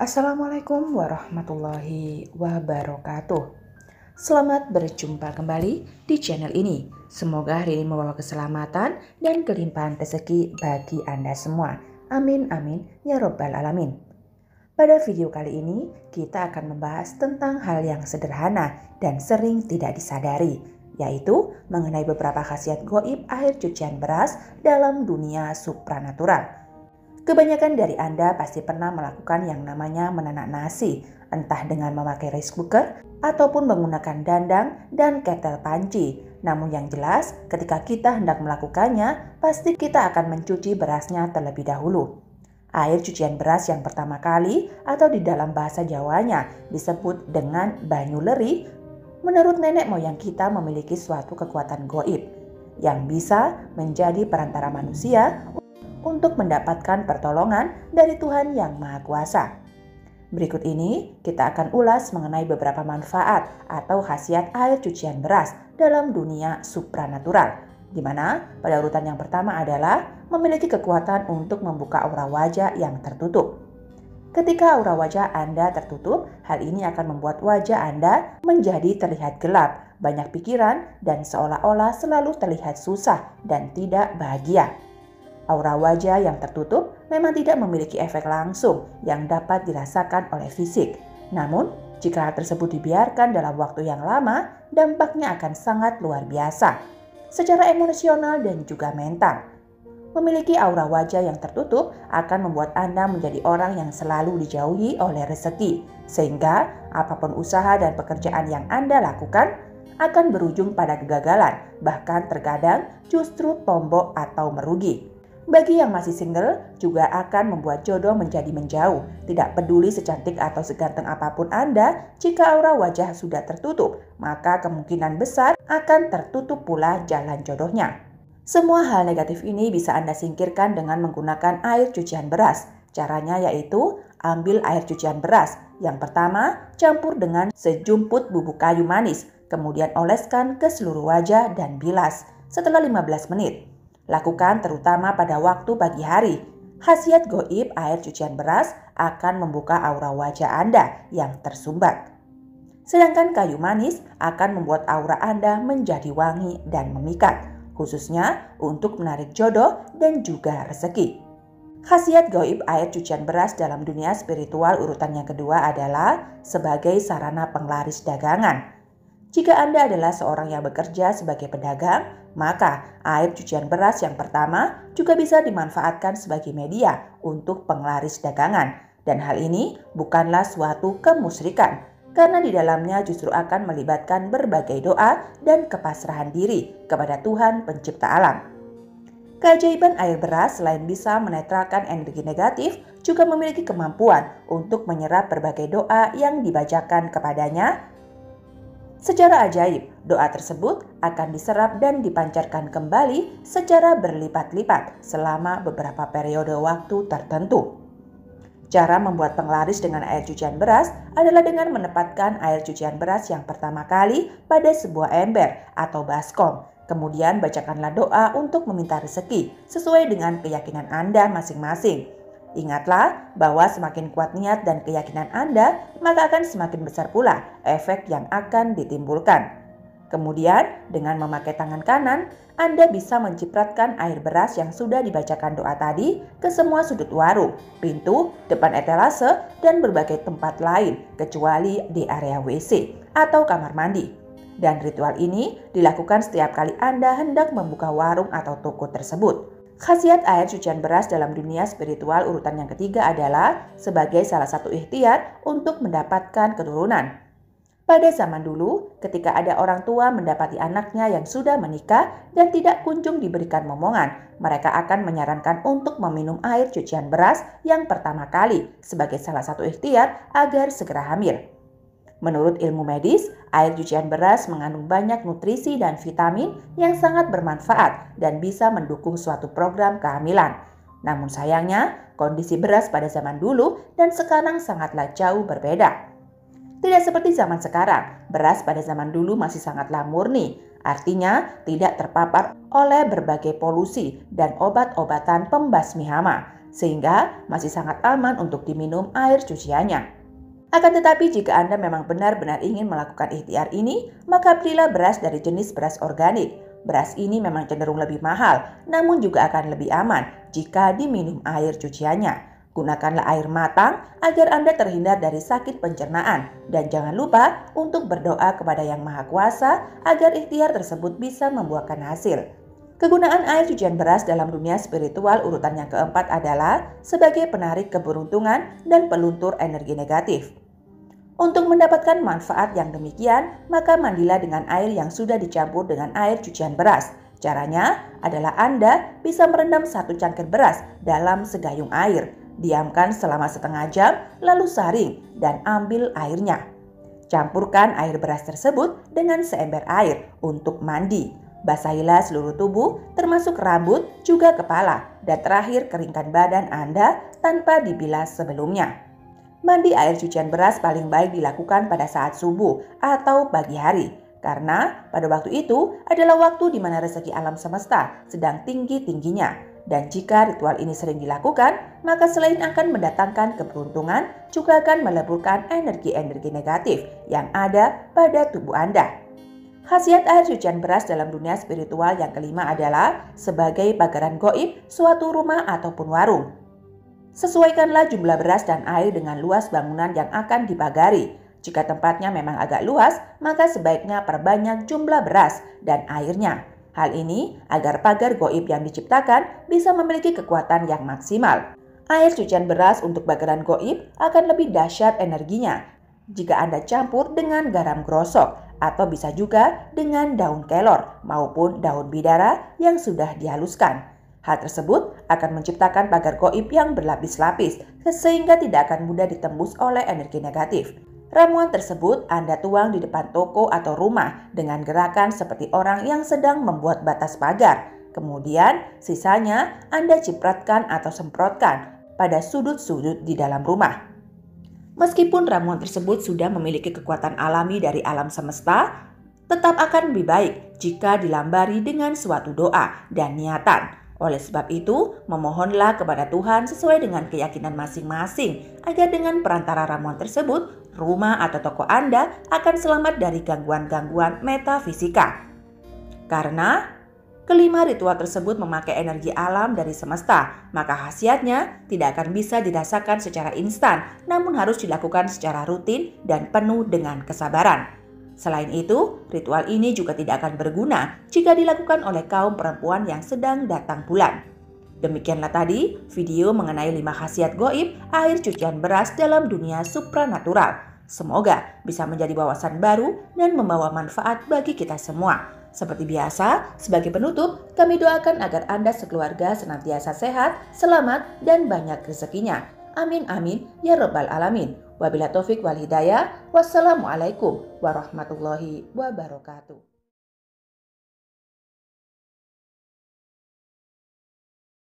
Assalamualaikum warahmatullahi wabarakatuh. Selamat berjumpa kembali di channel ini. Semoga hari ini membawa keselamatan dan kelimpahan rezeki bagi Anda semua. Amin amin ya robbal alamin. Pada video kali ini kita akan membahas tentang hal yang sederhana dan sering tidak disadari, yaitu mengenai beberapa khasiat gaib air cucian beras dalam dunia supranatural. Kebanyakan dari Anda pasti pernah melakukan yang namanya menanak nasi, entah dengan memakai rice cooker ataupun menggunakan dandang dan ketel panci. Namun yang jelas, ketika kita hendak melakukannya, pasti kita akan mencuci berasnya terlebih dahulu. Air cucian beras yang pertama kali atau di dalam bahasa Jawanya disebut dengan banyu leri, menurut nenek moyang kita memiliki suatu kekuatan gaib yang bisa menjadi perantara manusia untuk mendapatkan pertolongan dari Tuhan Yang Maha Kuasa. Berikut ini kita akan ulas mengenai beberapa manfaat atau khasiat air cucian beras dalam dunia supranatural, di mana pada urutan yang pertama adalah memiliki kekuatan untuk membuka aura wajah yang tertutup. Ketika aura wajah Anda tertutup, hal ini akan membuat wajah Anda menjadi terlihat gelap, banyak pikiran, dan seolah-olah selalu terlihat susah dan tidak bahagia. Aura wajah yang tertutup memang tidak memiliki efek langsung yang dapat dirasakan oleh fisik. Namun, jika hal tersebut dibiarkan dalam waktu yang lama, dampaknya akan sangat luar biasa, secara emosional dan juga mental. Memiliki aura wajah yang tertutup akan membuat Anda menjadi orang yang selalu dijauhi oleh rezeki, sehingga apapun usaha dan pekerjaan yang Anda lakukan akan berujung pada kegagalan, bahkan terkadang justru tombok atau merugi. Bagi yang masih single, juga akan membuat jodoh menjadi menjauh. Tidak peduli secantik atau seganteng apapun Anda, jika aura wajah sudah tertutup, maka kemungkinan besar akan tertutup pula jalan jodohnya. Semua hal negatif ini bisa Anda singkirkan dengan menggunakan air cucian beras. Caranya yaitu, ambil air cucian beras. Yang pertama, campur dengan sejumput bubuk kayu manis, kemudian oleskan ke seluruh wajah dan bilas setelah 15 menit. Lakukan terutama pada waktu pagi hari. Khasiat gaib air cucian beras akan membuka aura wajah Anda yang tersumbat. Sedangkan kayu manis akan membuat aura Anda menjadi wangi dan memikat, khususnya untuk menarik jodoh dan juga rezeki. Khasiat gaib air cucian beras dalam dunia spiritual urutan yang kedua adalah sebagai sarana penglaris dagangan. Jika Anda adalah seorang yang bekerja sebagai pedagang, maka air cucian beras yang pertama juga bisa dimanfaatkan sebagai media untuk penglaris dagangan. Dan hal ini bukanlah suatu kemusyrikan, karena di dalamnya justru akan melibatkan berbagai doa dan kepasrahan diri kepada Tuhan Pencipta alam. Keajaiban air beras selain bisa menetralkan energi negatif, juga memiliki kemampuan untuk menyerap berbagai doa yang dibacakan kepadanya. Secara ajaib, doa tersebut akan diserap dan dipancarkan kembali secara berlipat-lipat selama beberapa periode waktu tertentu. Cara membuat penglaris dengan air cucian beras adalah dengan menempatkan air cucian beras yang pertama kali pada sebuah ember atau baskom. Kemudian bacakanlah doa untuk meminta rezeki sesuai dengan keyakinan Anda masing-masing. Ingatlah bahwa semakin kuat niat dan keyakinan Anda, maka akan semakin besar pula efek yang akan ditimbulkan. Kemudian, dengan memakai tangan kanan, Anda bisa mencipratkan air beras yang sudah dibacakan doa tadi ke semua sudut warung, pintu, depan etalase, dan berbagai tempat lain, kecuali di area WC atau kamar mandi. Dan ritual ini dilakukan setiap kali Anda hendak membuka warung atau toko tersebut. Khasiat air cucian beras dalam dunia spiritual urutan yang ketiga adalah sebagai salah satu ikhtiar untuk mendapatkan keturunan. Pada zaman dulu, ketika ada orang tua mendapati anaknya yang sudah menikah dan tidak kunjung diberikan momongan, mereka akan menyarankan untuk meminum air cucian beras yang pertama kali sebagai salah satu ikhtiar agar segera hamil. Menurut ilmu medis, air cucian beras mengandung banyak nutrisi dan vitamin yang sangat bermanfaat dan bisa mendukung suatu program kehamilan. Namun sayangnya, kondisi beras pada zaman dulu dan sekarang sangatlah jauh berbeda. Tidak seperti zaman sekarang, beras pada zaman dulu masih sangatlah murni, artinya tidak terpapar oleh berbagai polusi dan obat-obatan pembasmi hama. sehingga masih sangat aman untuk diminum air cuciannya. Akan tetapi jika Anda memang benar-benar ingin melakukan ikhtiar ini, maka belilah beras dari jenis beras organik. Beras ini memang cenderung lebih mahal, namun juga akan lebih aman jika diminum air cuciannya. Gunakanlah air matang agar Anda terhindar dari sakit pencernaan. Dan jangan lupa untuk berdoa kepada Yang Maha Kuasa agar ikhtiar tersebut bisa membuahkan hasil. Kegunaan air cucian beras dalam dunia spiritual urutan yang keempat adalah sebagai penarik keberuntungan dan peluntur energi negatif. Untuk mendapatkan manfaat yang demikian, maka mandilah dengan air yang sudah dicampur dengan air cucian beras. Caranya adalah Anda bisa merendam 1 cangkir beras dalam segayung air. Diamkan selama setengah jam, lalu saring dan ambil airnya. Campurkan air beras tersebut dengan seember air untuk mandi. Basahilah seluruh tubuh, termasuk rambut, juga kepala, dan terakhir keringkan badan Anda tanpa dibilas sebelumnya. Mandi air cucian beras paling baik dilakukan pada saat subuh atau pagi hari, karena pada waktu itu adalah waktu di mana rezeki alam semesta sedang tinggi-tingginya. Dan jika ritual ini sering dilakukan, maka selain akan mendatangkan keberuntungan, juga akan meleburkan energi-energi negatif yang ada pada tubuh Anda. Khasiat air cucian beras dalam dunia spiritual yang kelima adalah sebagai pagaran gaib suatu rumah ataupun warung. Sesuaikanlah jumlah beras dan air dengan luas bangunan yang akan dipagari. Jika tempatnya memang agak luas, maka sebaiknya perbanyak jumlah beras dan airnya. Hal ini agar pagar gaib yang diciptakan bisa memiliki kekuatan yang maksimal. Air cucian beras untuk pagaran gaib akan lebih dahsyat energinya jika Anda campur dengan garam grosok atau bisa juga dengan daun kelor maupun daun bidara yang sudah dihaluskan. Hal tersebut akan menciptakan pagar gaib yang berlapis-lapis sehingga tidak akan mudah ditembus oleh energi negatif. Ramuan tersebut Anda tuang di depan toko atau rumah dengan gerakan seperti orang yang sedang membuat batas pagar. Kemudian sisanya Anda cipratkan atau semprotkan pada sudut-sudut di dalam rumah. Meskipun ramuan tersebut sudah memiliki kekuatan alami dari alam semesta, tetap akan lebih baik jika dilambari dengan suatu doa dan niatan. Oleh sebab itu, memohonlah kepada Tuhan sesuai dengan keyakinan masing-masing agar dengan perantara ramuan tersebut, rumah atau toko Anda akan selamat dari gangguan-gangguan metafisika. Karena kelima ritual tersebut memakai energi alam dari semesta, maka khasiatnya tidak akan bisa dirasakan secara instan, namun harus dilakukan secara rutin dan penuh dengan kesabaran. Selain itu, ritual ini juga tidak akan berguna jika dilakukan oleh kaum perempuan yang sedang datang bulan. Demikianlah tadi video mengenai 5 khasiat gaib air cucian beras dalam dunia supranatural. Semoga bisa menjadi wawasan baru dan membawa manfaat bagi kita semua. Seperti biasa, sebagai penutup, kami doakan agar Anda sekeluarga senantiasa sehat, selamat, dan banyak rezekinya. Amin amin ya rabbal alamin. Wabillahi taufik wal hidayah. Wassalamualaikum warahmatullahi wabarakatuh.